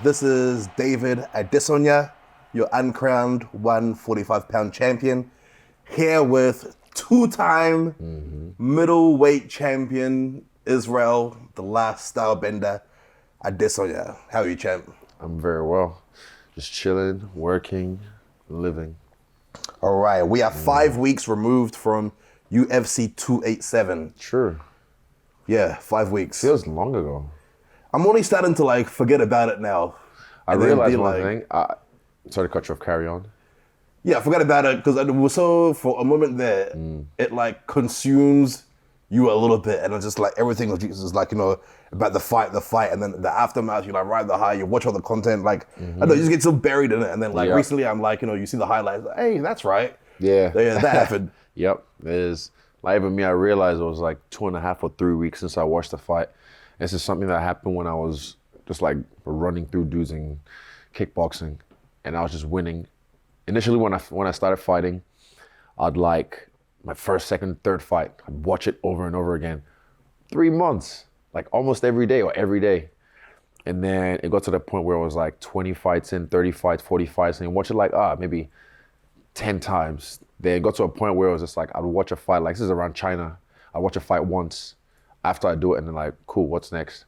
This is David Adesanya, your uncrowned 145-pound champion, here with two-time middleweight champion Israel, the last Stylebender, Adesanya. How are you, champ? I'm very well. Just chilling, working, living. All right, we are 5 weeks removed from UFC 287. Sure. Yeah, 5 weeks. Feels long ago. I'm only starting to forget about it now. I realized one thing. Sorry to cut you off, carry on. Yeah, I forgot about it because it was so, for a moment there, it consumes you a little bit, and it's just everything was just about the fight, and then the aftermath. You ride the high, you watch all the content. I don't know, you just get so buried in it, and then recently I'm you see the highlights. Hey, that's right. Yeah, that happened. Yep, it is. Even me, I realized it was 2.5 or 3 weeks since I watched the fight. This is something that happened when I was just running through dudes in kickboxing, and I was just winning. Initially, when I started fighting, I'd my first, second, third fight, I'd watch it over and over again. 3 months, almost every day or every day. And then it got to the point where it was 20 fights in, 30 fights, 40 fights, and you watch it maybe 10 times. Then it got to a point where it was just I'd watch a fight, this is around China, I'd watch a fight once. After I do it, and then cool, what's next?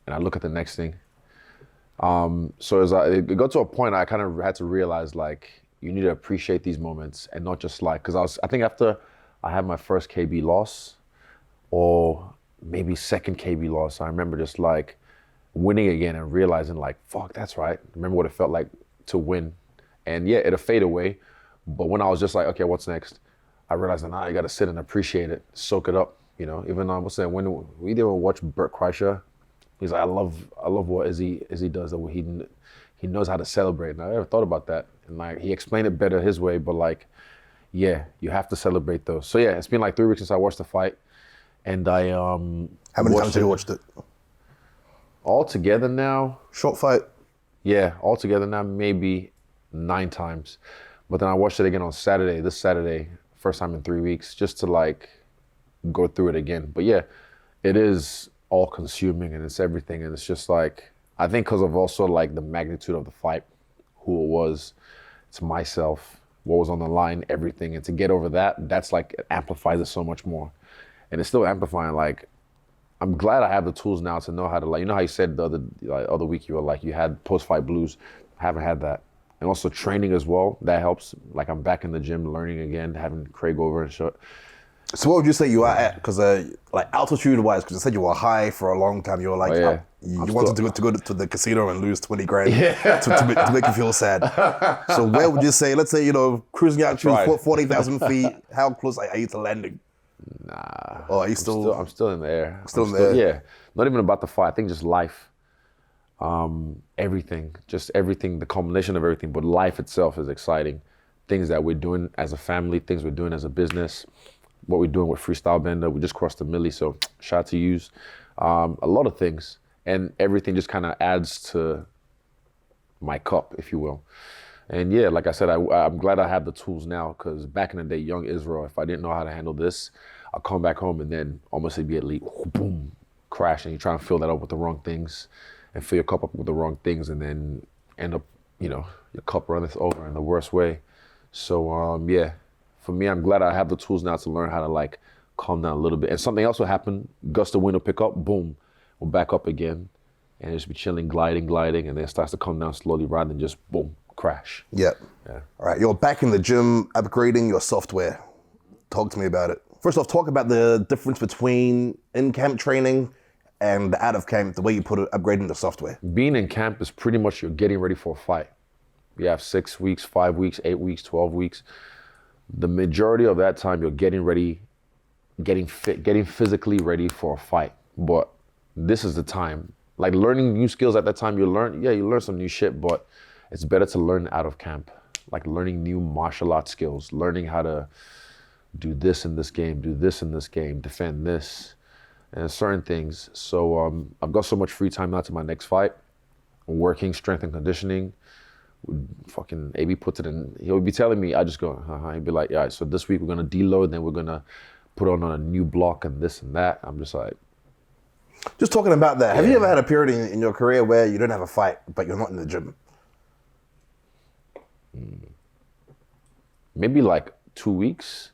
And I look at the next thing. So it got to a point I kind of had to realize you need to appreciate these moments and not just because I think after I had my first KB loss, or maybe second KB loss, I remember just winning again and realizing fuck, that's right. Remember what it felt like to win. And yeah, it'll fade away. But when I was just okay, what's next? I realized that you got to sit and appreciate it, soak it up. Even though I was saying when we didn't watch Bert Kreischer, he's I love what Izzy does. That he knows how to celebrate. And I never thought about that. And he explained it better his way. But yeah, you have to celebrate those. So yeah, it's been 3 weeks since I watched the fight, and I How many times have you watched it? All together now. Short fight. Yeah, all together now maybe 9 times. But then I watched it again on Saturday. This Saturday, first time in 3 weeks, just to go through it again. But yeah, it is all consuming and it's everything. And it's just I think because of also the magnitude of the fight, who it was, it's myself, what was on the line, everything. And to get over that's it amplifies it so much more. And it's still amplifying. I'm glad I have the tools now to know how to you know how you said the other week you were you had post-fight blues. I haven't had that. And also training as well, that helps. I'm back in the gym learning again, having Craig over and shit. So what would you say you are at? Because altitude-wise, because you said you were high for a long time. You were you wanted to go to the casino and lose 20 grand to make you feel sad. So where would you say, let's say, cruising out to 40,000 feet, how close are you to landing? Nah. Or are you still? I'm still in the air. Still in the air? Yeah. Not even about the fight. I think just life. Everything. Just everything, the combination of everything. But life itself is exciting. Things that we're doing as a family, things we're doing as a business. What we're doing with Stylebender, we just crossed the milli, so shout out to yous. A lot of things, and everything just kind of adds to my cup, if you will. And yeah, like I said, I'm glad I have the tools now, because back in the day, young Israel, if I didn't know how to handle this, I'll come back home and then almost immediately, boom, crash, and you try and fill that up with the wrong things, and fill your cup up with the wrong things, and then end up, your cup runneth over in the worst way. So yeah. For me, I'm glad I have the tools now to learn how to calm down a little bit. And something else will happen, gust of wind will pick up, boom, we'll back up again. And just be chilling, gliding, and then it starts to come down slowly rather than just boom, crash. Yeah. All right, you're back in the gym, upgrading your software. Talk to me about it. First off, talk about the difference between in-camp training and out of camp, the way you put it, upgrading the software. Being in camp is pretty much you're getting ready for a fight. You have 6 weeks, 5 weeks, 8 weeks, 12 weeks. The majority of that time, you're getting ready, getting fit, getting physically ready for a fight. But this is the time, learning new skills at that time, you learn some new shit, but it's better to learn out of camp. Learning new martial arts skills, learning how to do this in this game, defend this, and certain things. So I've got so much free time now to my next fight. I'm working strength and conditioning. Fucking AB puts it in, he'll be telling me, I just go, He'd be like, yeah, so this week we're gonna deload, then we're gonna put on a new block and this and that. I'm just like, Just talking about that, have you ever had a period in your career where you don't have a fight, but you're not in the gym? maybe like 2 weeks.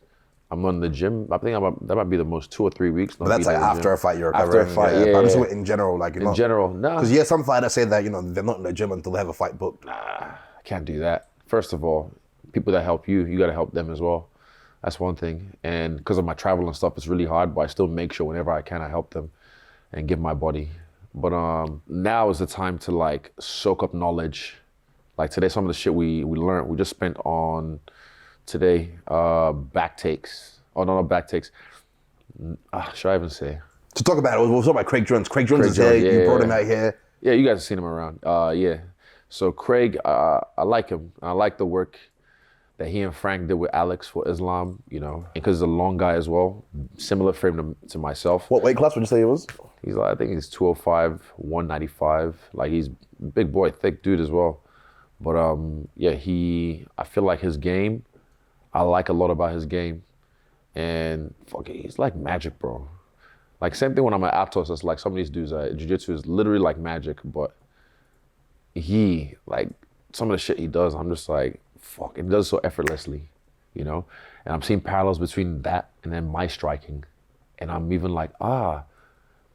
I'm on the gym. I think that might be the most 2 or 3 weeks. But that's like after a fight you're After recovering. a fight, yeah. But I'm just saying in general, like In general, no. Because some fighters say that they're not in the gym until they have a fight booked. I can't do that. First of all, people that help you, you got to help them as well. That's one thing. And because of my travel and stuff, it's really hard, but I still make sure whenever I can, I help them and give my body. But now is the time to like soak up knowledge. Like today, some of the shit we learned, we just spent on today, back takes. Oh, no, not back takes. Should I even say? To talk about it, we'll talk about Craig Jones. Craig Jones is here. You brought him out here. Yeah, you guys have seen him around. Yeah. So Craig, I like him. I like the work that he and Frank did with Alex for Islam, because he's a long guy as well, similar frame to myself. What weight class would you say he was? He's like, I think he's 205, 195. Like he's big boy, thick dude as well. But I feel like his game, I like a lot about his game. And he's like magic, bro. Like same thing when I'm at Atos, it's like some of these dudes at Jiu-Jitsu is literally like magic, but he, like some of the shit he does, I'm just like, he does it so effortlessly, And I'm seeing parallels between that and then my striking. And I'm even like,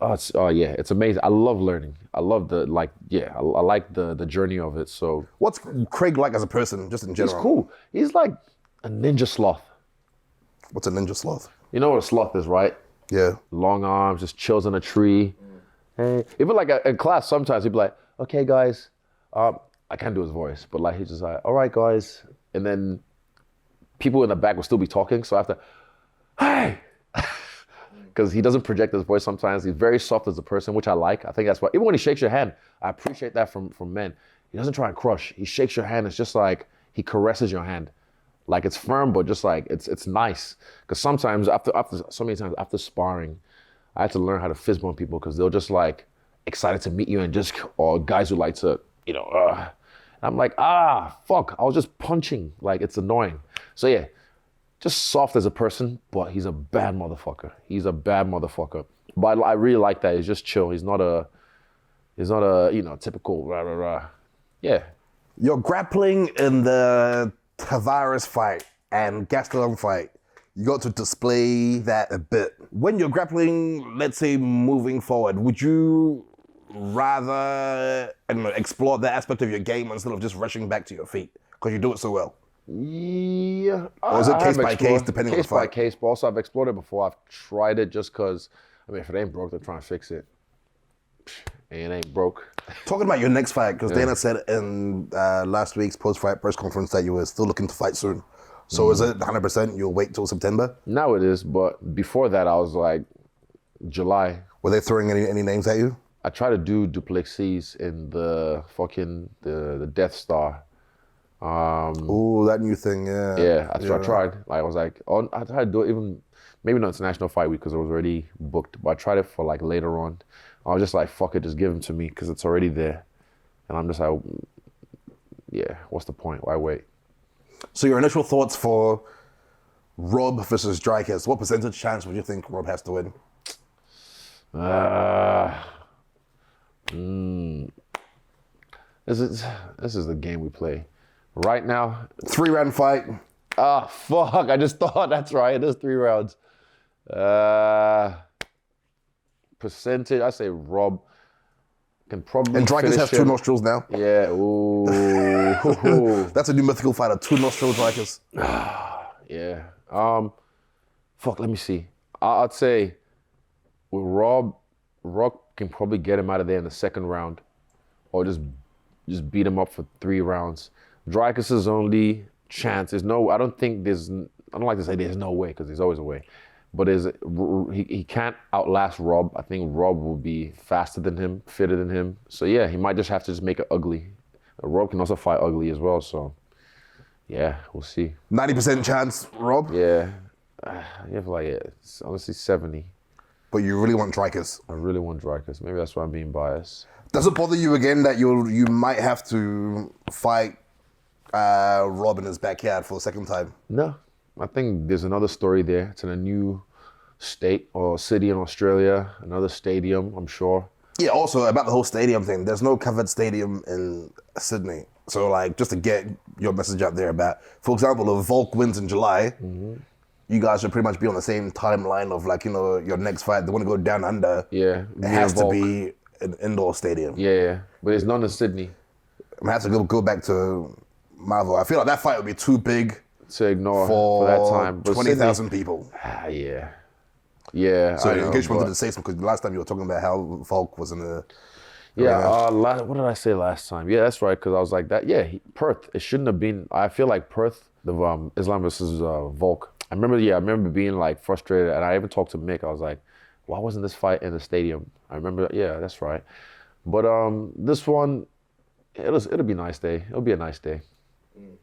it's amazing. I love learning. I love I like the journey of it. So what's Craig like as a person, just in general? He's cool. He's like a ninja sloth. What's a ninja sloth? You know what a sloth is, right? Yeah. Long arms, just chills in a tree. Hey. Even like in class, sometimes he'd be like, okay, guys, I can't do his voice, but like he's just like, all right, guys. And then people in the back will still be talking. So I have to, hey, because he doesn't project his voice sometimes. He's very soft as a person, which I like. I think that's why, even when he shakes your hand, I appreciate that from men. He doesn't try and crush. He shakes your hand. It's just like he caresses your hand. Like it's firm, but just like it's nice. Because sometimes so many times after sparring, I had to learn how to fist bump people because they're just like excited to meet you or guys who like to, I'm like, fuck, I was just punching. Like, it's annoying. So yeah, just soft as a person, but he's a bad motherfucker. But I really like that. He's just chill. He's not a typical rah, rah, rah. Yeah. You're grappling in the Tavares fight and Gastelum fight. You got to display that a bit. When you're grappling, let's say moving forward, would you rather explore that aspect of your game instead of just rushing back to your feet because you do it so well? Yeah. Or is it case by case depending on the fight? Case by case, but also I've explored it before. I've tried it just because, if it ain't broke, they're trying to fix it. And it ain't broke. Talking about your next fight, because Dana said in last week's post-fight press conference that you were still looking to fight soon. So is it 100% you'll wait till September? Now it is, but before that I was like, July. Were they throwing any names at you? I tried to do Plessis in the Death Star. That new thing, yeah. Yeah, I tried. Like, I was like, I tried to do it even, maybe not International Fight Week because it was already booked, but I tried it for like later on. I was just like, fuck it, just give them to me because it's already there. And I'm just like, yeah, what's the point? Why wait? So your initial thoughts for Rob versus Dricus, what percentage chance would you think Rob has to win? This is the game we play. Right now. 3-round fight. Fuck, I just thought, that's right, it is 3 rounds. Percentage, I say Rob can probably And Dricus has 2 nostrils now. Yeah, ooh. That's a new mythical fighter, 2 nostril Dricus. Yeah. Fuck, let me see. I'd say with Rob can probably get him out of there in the 2nd round or just beat him up for 3 rounds. Dricus' only chance is I don't like to say there's no way because there's always a way. But he can't outlast Rob. I think Rob will be faster than him, fitter than him. So yeah, he might just have to just make it ugly. Rob can also fight ugly as well. So yeah, we'll see. 90% chance, Rob? Yeah. It's honestly 70. But you really want Dricus? I really want Dricus. Maybe that's why I'm being biased. Does it bother you again that you might have to fight Rob in his backyard for the 2nd time? No. I think there's another story there. It's in a new state or city in Australia, another stadium, I'm sure. Yeah, also about the whole stadium thing, there's no covered stadium in Sydney. So like, just to get your message out there about, for example, if Volk wins in July, you guys should pretty much be on the same timeline of like, your next fight. They want to go down under. Yeah. It has to be an indoor stadium. Yeah. But it's not in Sydney. I have to go back to Marvel. I feel like that fight would be too big to ignore for that time. 20,000 people. Yeah. Yeah. So in case you wanted to say something, because last time you were talking about how Volk was in the... Yeah, what did I say last time? Yeah, that's right, because I was like that. Yeah, Perth. It shouldn't have been. I feel like Perth, the Islam versus Volk. I remember being like frustrated, and I even talked to Mick. I was like, why wasn't this fight in the stadium? I remember, yeah, that's right. But this one, it'll be a nice day. It'll be a nice day.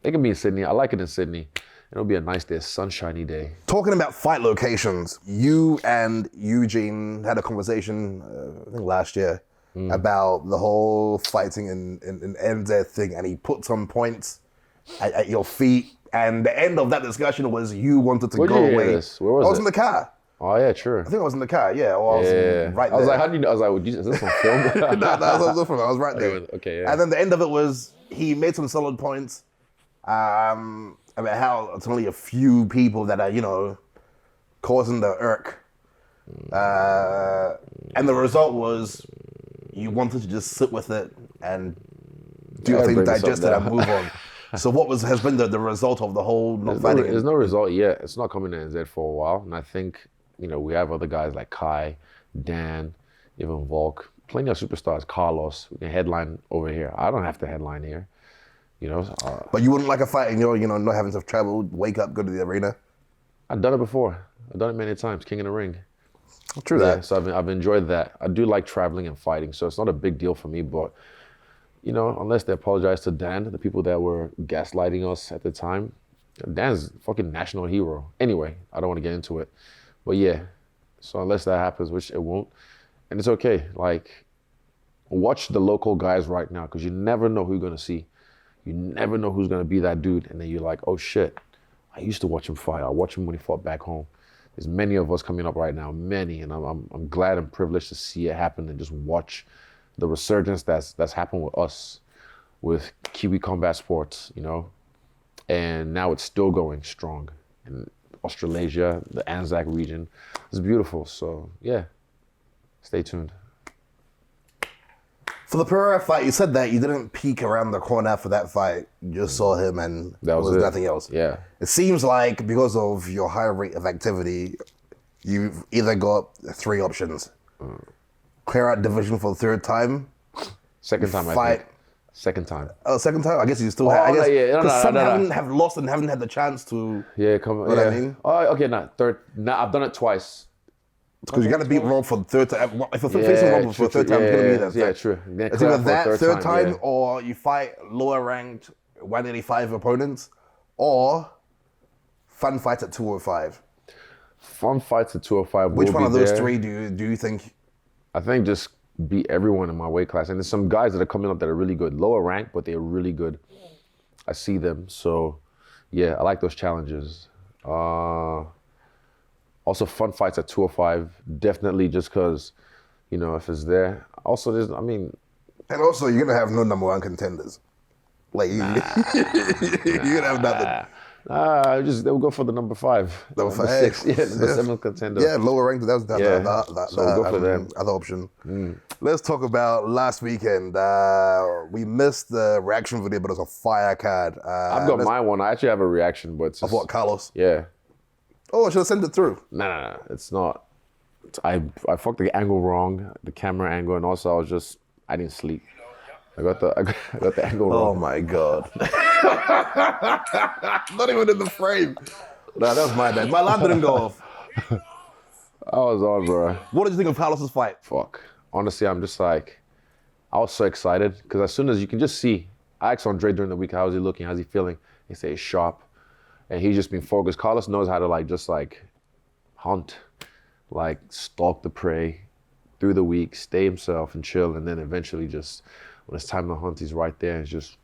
It can be in Sydney. I like it in Sydney. It'll be a nice day, a sunshiny day. Talking about fight locations, you and Eugene had a conversation, I think last year, about the whole fighting in NZ thing, and he put some points at your feet, and the end of that discussion was you wanted to go away. Where was it? I was in the car. Oh yeah, true. I think I was in the car, yeah. Or I was right there. I was like, how do you know? I was like, is this on film? No, I was right there. Okay, yeah. And then the end of it was, he made some solid points about how it's only a few people that are, causing the irk. And the result was, you wanted to just sit with it and do your thing, digest it, and move on. So what has been the result of the whole not fighting? There's no result yet. It's not coming to NZ for a while. And I think, we have other guys like Kai, Dan, even Volk, plenty of superstars, Carlos, we can headline over here. I don't have to headline here, But you wouldn't like a fight and, not having to travel, wake up, go to the arena? I've done it before. I've done it many times, King in the Ring. True that. Yeah, so I've enjoyed that. I do like traveling and fighting, so it's not a big deal for me, but unless they apologize to Dan, the people that were gaslighting us at the time, Dan's a fucking national hero. Anyway, I don't want to get into it. But yeah, so unless that happens, which it won't, and it's okay. Like, watch the local guys right now, because you never know who you're going to see. You never know who's going to be that dude. And then you're like, oh shit, I used to watch him fight. I watched him when he fought back home. There's many of us coming up right now, many, and I'm glad and privileged to see it happen and just watch the resurgence that's happened with us, with Kiwi Combat Sports, and now it's still going strong. In Australasia, the Anzac region, it's beautiful. So yeah, stay tuned. For the Pereira fight, you said that you didn't peek around the corner for that fight. You just saw him and there was nothing else. Yeah. It seems like because of your high rate of activity, you've either got three options. Clear out division for the third time. Second time, I think. Second time. Oh, second time? I guess you still have. Because some have lost and haven't had the chance to. Yeah, come on. You know what I mean? Oh, okay, third. I've done it twice. Because you got to beat Rob for the third time. If you're facing Rob for the third time, it's going to be that. Yeah, true. It's either that third time or you fight lower ranked 185 opponents, or fun fights at 205. Fun fights at 205. Which one of those three do you think? I think just beat everyone in my weight class. And there's some guys that are coming up that are really good. Lower rank, but they're really good. I see them. So, yeah, I like those challenges. Also, fun fights at 205, definitely just because, if it's there. Also, And also, you're going to have no number one contenders. Like, you're going to have nothing. They'll go for the number 5. Number 6. Yeah, the 7th contender. Yeah, lower ranked, that was so we'll go for them. Other option. Let's talk about last weekend. We missed the reaction video, but it was a fire card. I've got my one. I actually have a reaction, but it's of what, Carlos? Yeah. Oh, I should have sent it through. No, it's not. I fucked the angle wrong, the camera angle, and also I didn't sleep. I got the angle wrong. Oh my God. Not even in the frame. Nah, that was my bad. My alarm didn't go off. I was on, bro. What did you think of Carlos's fight? Fuck. Honestly, I'm just like, I was so excited because as soon as you can just see, I asked Andre during the week, how's he looking? How's he feeling? He said he's sharp. And he's just been focused. Carlos knows how to just hunt, stalk the prey through the week, stay himself and chill, and then eventually just, when it's time to hunt, he's right there and just,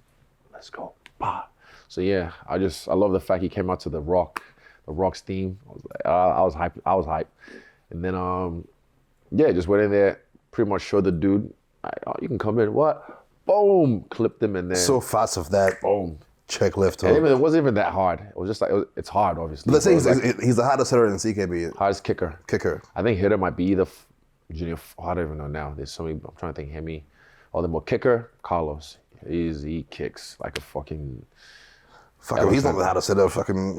let's go. Bah. So yeah, I love the fact he came out to the Rock's theme. I was hyped. And then, just went in there, pretty much showed the dude, oh, you can come in, what? Boom, clipped him and then. So fast of that. Boom. Check left And hook. it wasn't even that hard. It was just like, it's hard, obviously. Let's say he's the hardest hitter in CKB. Hardest kicker. Kicker. I think hitter might be either junior, I don't even know now. There's so many, I'm trying to think, Hemi. All the more kicker, Carlos. He kicks like a fucking. Fuck him, he's not the hardest hitter. Fucking.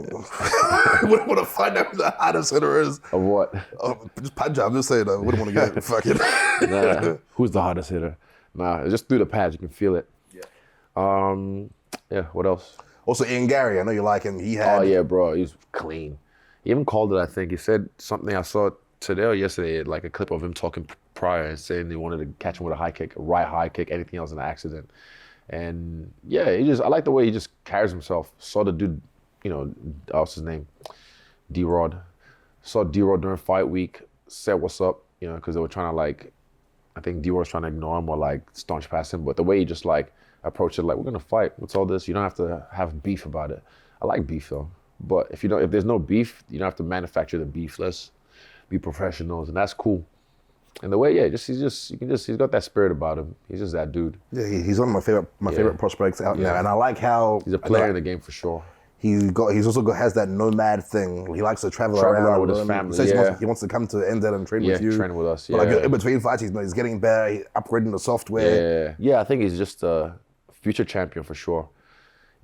Wouldn't want to find out who the hardest hitter is. Of what? Oh, just Punjab, I'm just saying, I wouldn't want to get fucking. Nah, who's the hardest hitter? Nah, just through the pads, you can feel it. Yeah. What else? Also, Ian Gary, I know you like him. He had. Oh yeah, bro, he's clean. He even called it. I think he said something. I saw today or yesterday, like a clip of him talking prior, saying they wanted to catch him with a high kick, a right high kick, anything else in an accident. And yeah, I like the way he just carries himself. Saw the dude, what's his name? D-Rod. Saw D-Rod during fight week, said what's up, because they were trying to I think D-Rod was trying to ignore him or staunch past him. But the way he just approached it, we're gonna fight. What's all this? You don't have to have beef about it. I like beef though. But if there's no beef, you don't have to manufacture the beef. Let's be professionals, and that's cool. And the way, he's got that spirit about him. He's just that dude. Yeah, he's one of my favorite prospects out now, and I like how he's a player in the game for sure. He's also has that nomad thing. He likes to travel around with his family. He says he wants to come to NZ and train with you. Train with us. But in between fights, he's getting better. He's upgrading the software. Yeah. I think he's just a future champion for sure.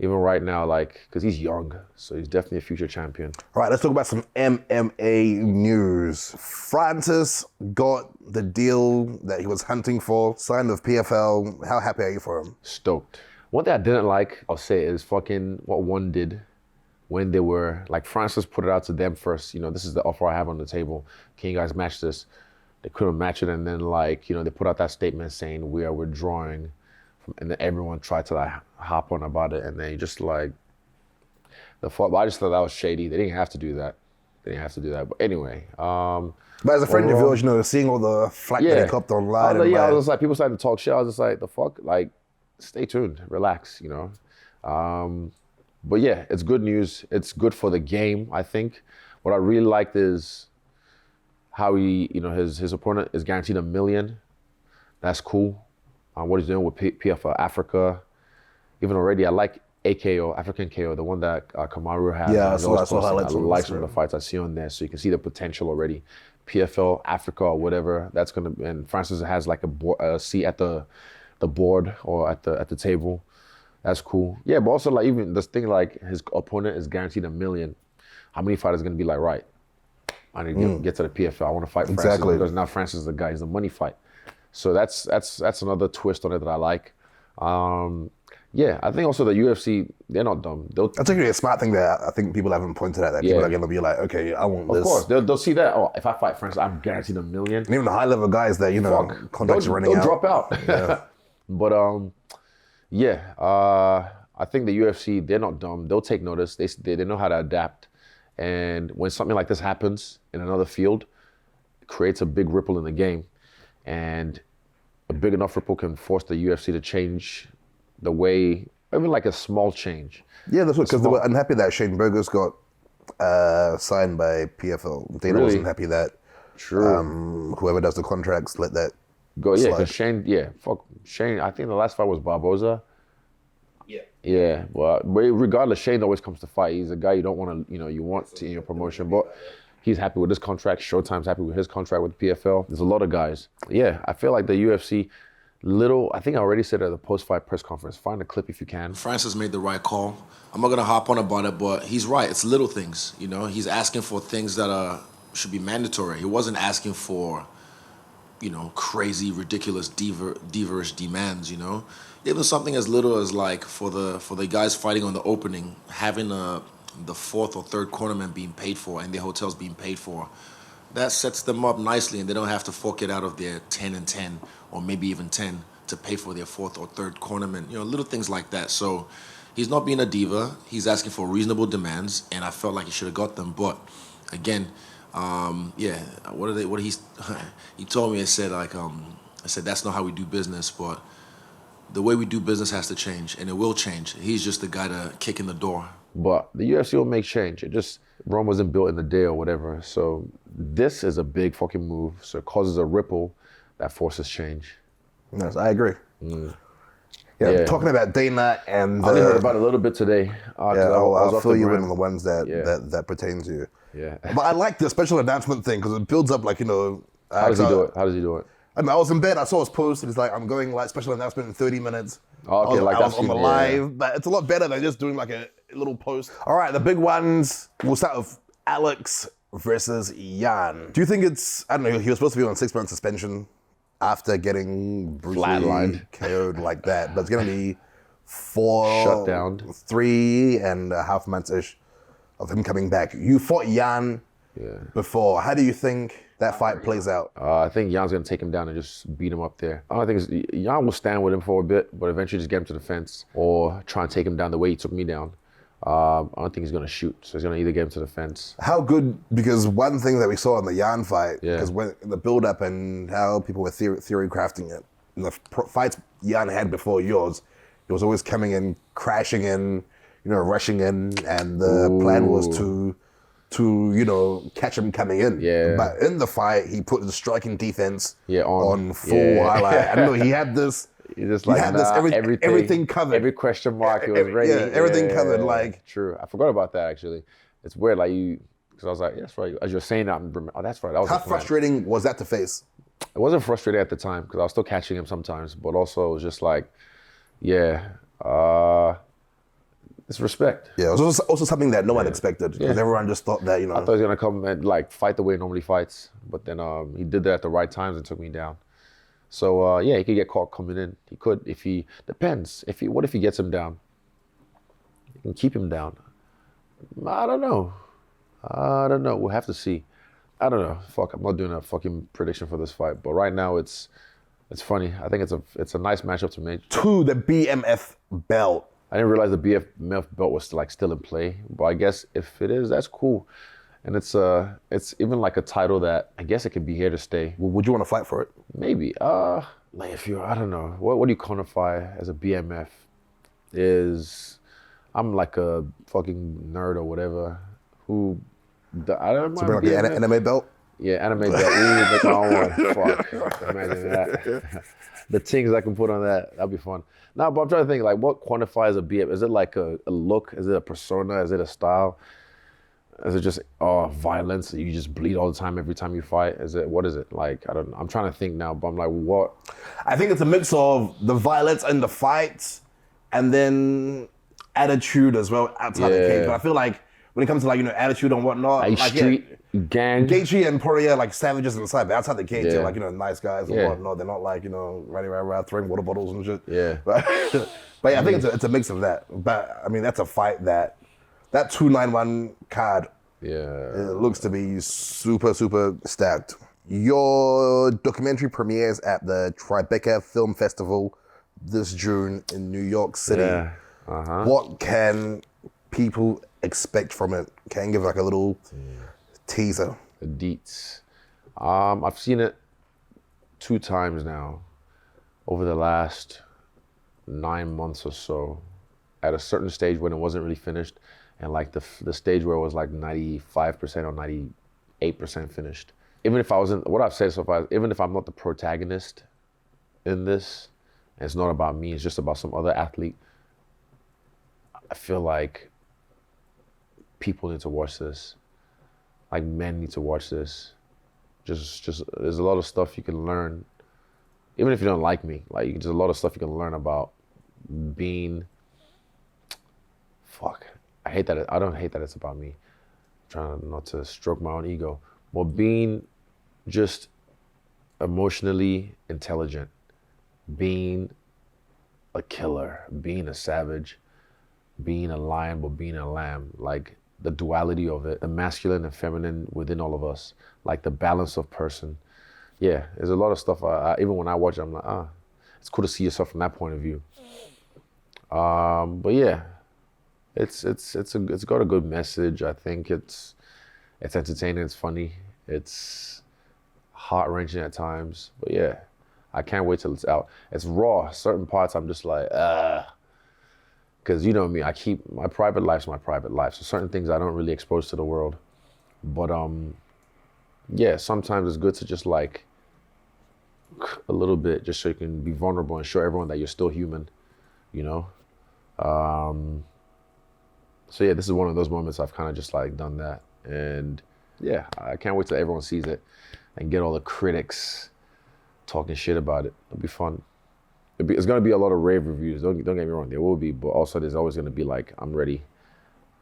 Even right now, because he's young, so he's definitely a future champion. All right, let's talk about some MMA news. Francis got the deal that he was hunting for, signed with PFL. How happy are you for him? Stoked. One thing I didn't like, I'll say, is fucking what one did when they were, Francis put it out to them first. This is the offer I have on the table. Can you guys match this? They couldn't match it, and then, they put out that statement saying, we are withdrawing. And then everyone tried to hop on about it, and then just I just thought that was shady. They didn't have to do that. But anyway. But as a friend of yours, seeing all the flack that he copped online. I was just people started to talk shit. I was just like, the fuck? Stay tuned, relax, But yeah, it's good news. It's good for the game, I think. What I really liked is how he, his opponent is guaranteed $1 million. That's cool. What he's doing with PFL Africa. Even already, I like AKO, African KO, the one that Kamaru has. Yeah, I saw highlights. I like some of the fights I see on there, so you can see the potential already. PFL Africa or whatever, that's gonna. And Francis has a seat at the board or at the table. That's cool. Yeah, but also even this thing his opponent is guaranteed $1 million. How many fighters are gonna be right? I need to get to the PFL. I want to fight Francis because now Francis is the guy. He's the money fight. So that's another twist on it that I like. I think also the UFC, they're not dumb. That's actually a smart thing that I think people haven't pointed at. That people are going to be like, okay, I want this. Of course, they'll see that. Oh, if I fight Francis, I'm guaranteed $1 million. And even the high level guys that contracts are running out. They'll drop out. Yeah. But I think the UFC, they're not dumb. They'll take notice. They know how to adapt. And when something like this happens in another field, it creates a big ripple in the game. And a big enough ripple can force the UFC to change the way, even a small change. Yeah, that's what, because they were unhappy that Shane Burgos got signed by PFL. Dana wasn't happy that whoever does the contracts let that go. Yeah, because Shane, I think the last fight was Barboza. Yeah, well, regardless, Shane always comes to fight. He's a guy you don't want to, you want to in your promotion, but he's happy with this contract. Showtime's happy with his contract with PFL. There's a lot of guys. Yeah, I feel like the UFC, I think I already said at the post-fight press conference, find a clip if you can. Francis made the right call. I'm not going to hop on about it, but he's right. It's little things, He's asking for things that should be mandatory. He wasn't asking for, crazy, ridiculous, diva-ish demands, Even something as little as for the guys fighting on the opening, having the fourth or third cornerman being paid for and their hotels being paid for, that sets them up nicely, and they don't have to fork it out of their 10 and 10 or maybe even 10 to pay for their fourth or third cornerman, little things like that. So he's not being a diva. He's asking for reasonable demands, and I felt like he should have got them. But again, he told me, I said that's not how we do business, but the way we do business has to change, and it will change. He's just the guy to kick in the door. But the UFC will make change. It just, Rome wasn't built in a day or whatever. So this is a big fucking move. So it causes a ripple that forces change. Yes, I agree. Yeah, talking about Dana and I only heard about it a little bit today. I'll fill you in on the ones that pertain to you. Yeah. But I like the special announcement thing because it builds up like, How does he do it? How does he do it? I mean, I was in bed, I saw his post, and it's like, I'm going like special announcement in 30 minutes. Oh, okay, I was on the live, but it's a lot better than just doing like a little post. All right, the big ones, we'll start with Alex versus Jan. Do you think it's, I don't know, he was supposed to be on 6-month suspension after getting brutally Flatlined. KO'd like that, but it's gonna be 4, Shut down. 3.5 months-ish of him coming back. You fought Jan before. How do you think that fight plays out? I think Jan's going to take him down and just beat him up there. I don't think Jan will stand with him for a bit, but eventually just get him to the fence or try and take him down the way he took me down. I don't think he's going to shoot, so he's going to either get him to the fence. How good, because one thing that we saw in the Jan fight, because when the build-up and how people were theory crafting it, in the fights Jan had before yours, he was always coming in, crashing in, rushing in, and the plan was to catch him coming in. Yeah. But in the fight, he put the striking defense on full highlight. I don't know, he had this. He just like, everything covered. Every question mark, it was ready. Yeah, everything covered. Like, true. I forgot about that actually. It's weird, like because I was like, that's right. As you're saying that, that's right. That was how frustrating was that to face? It wasn't frustrating at the time because I was still catching him sometimes, but also it was just like, it's respect. Yeah, it was also something that no one expected because everyone just thought that, I thought he was gonna come and like fight the way he normally fights, but then he did that at the right times and took me down. So he could get caught coming in. He could depends. What if he gets him down? You can keep him down. I don't know. We'll have to see. I don't know. Fuck, I'm not doing a fucking prediction for this fight, but right now it's funny. I think it's a nice matchup to make. To the BMF belt. I didn't realize the BMF belt was like still in play, but I guess if it is, that's cool. And it's even like a title that I guess it could be here to stay. Would you want to fight for it? Maybe. Like if you're, I don't know, what do you quantify as a BMF? I'm like a fucking nerd or whatever. I don't so bring like the anime belt. Yeah, anime belt. Ooh, make my own one. Fuck, imagine that. The things I can put on that'd be fun. Nah, but I'm trying to think, like, what quantifies a BMF? Is it like a look? Is it a persona? Is it a style? Is it just violence? You just bleed all the time every time you fight? What is it? Like, I don't know. I'm trying to think now, but I'm like, what? I think it's a mix of the violence and the fights and then attitude as well outside the cage. But I feel like when it comes to like, attitude and whatnot, like street gang. Gaethje and Pereira like savages inside, but outside the cage, they're like, nice guys and whatnot. They're not like, running around throwing water bottles and shit. Yeah. But yeah, I think it's a mix of that. But I mean, that's a fight that 291 card, it looks to be super, super stacked. Your documentary premieres at the Tribeca Film Festival this June in New York City. Yeah. What can people expect from it? Can you give like a little teaser? The deets. I've seen it 2 times now over the last 9 months or so at a certain stage when it wasn't really finished, and like the stage where it was like 95% or 98% finished. Even if I wasn't, what I've said so far, even if I'm not the protagonist in this, and it's not about me, it's just about some other athlete, I feel like people need to watch this. Like men need to watch this. Just there's a lot of stuff you can learn, even if you don't like me. Like there's a lot of stuff you can learn about being. Fuck, I hate that. I don't hate that it's about me. I'm trying not to stroke my own ego, but being just emotionally intelligent, being a killer, being a savage, being a lion but being a lamb, like the duality of it, the masculine and feminine within all of us, like the balance of person. Yeah, there's a lot of stuff. Even when I watch it, I'm like, it's cool to see yourself from that point of view. But yeah, it's got a good message. I think it's entertaining. It's funny. It's heart-wrenching at times. But yeah, I can't wait till it's out. It's raw. Certain parts I'm just like, Because you know me, I keep my private life's my private life. So certain things I don't really expose to the world. But yeah, sometimes it's good to just like a little bit, just so you can be vulnerable and show everyone that you're still human, you know? So yeah, this is one of those moments I've kind of just like done that. And yeah, I can't wait till everyone sees it and get all the critics talking shit about it. It'll be fun. It's gonna be a lot of rave reviews. Don't get me wrong, there will be, but also there's always gonna be like, I'm ready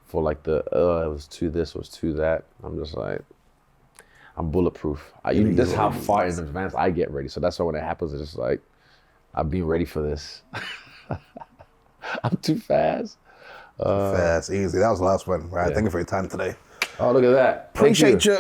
for like it was too this, it was too that. I'm just like, I'm bulletproof. This is how far in advance I get ready. So that's why when it happens, it's just like, I've been ready for this. I'm too fast. Fast, easy. That was the last one. Right. Yeah. Thank you for your time today. Oh, look at that. Appreciate you.